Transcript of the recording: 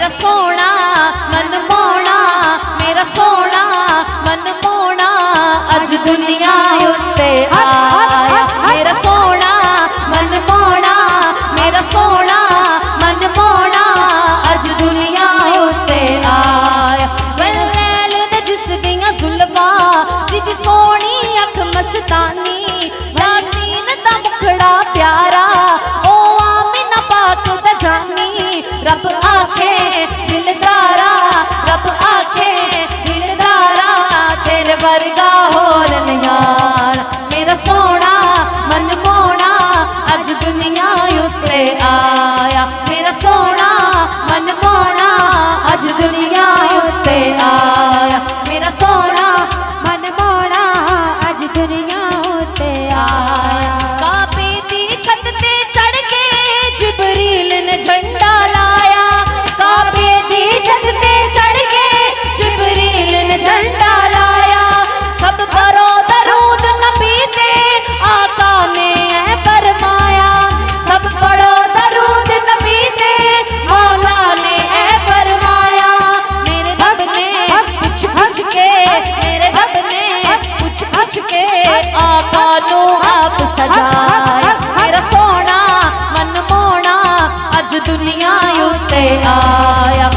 मेरा सोना मन मोना, मेरा सोना मन मोना अज दुनिया उत्ते आया। मेरा सोना मन मोना, मेरा सोना मन मोना अज दुनिया उत्ते आया। वल्लैल ने जिस दियां जुल्फा, जिदी सोनी अख मस्तानी, यासीन दा मुखड़ा प्यारा, ओ आमिना पाक दा जानी। रब आखे दिलदारा, रब आखे दिलदारा, तेरे वर्गा होर नयारा। मेरा सोना मन मोना अज दुनिया उत्ते आया। मेरा सोना मन मोना अज दुनिया उत्ते आया। मेरा सोना मन मोना अज दुनिया उत्ते आया। काबे दी छत ते चढ़ के जिबरील ने झंडा लाया। काबे दी छत ते चढ़ के जिबरील ने झंडा लाया। सब करो दरूद नबी ते, आका ने ऐ फरमाया। सब पढ़ो दरूद नबी ते, मौला ने ऐ फरमाया। मेरे रब ने पूछ पूछ के, मेरे रब ने पूछ पूछ के आका नू आप सजाया। मेरा सोना मन मोना अज दुनिया उत्ते आ।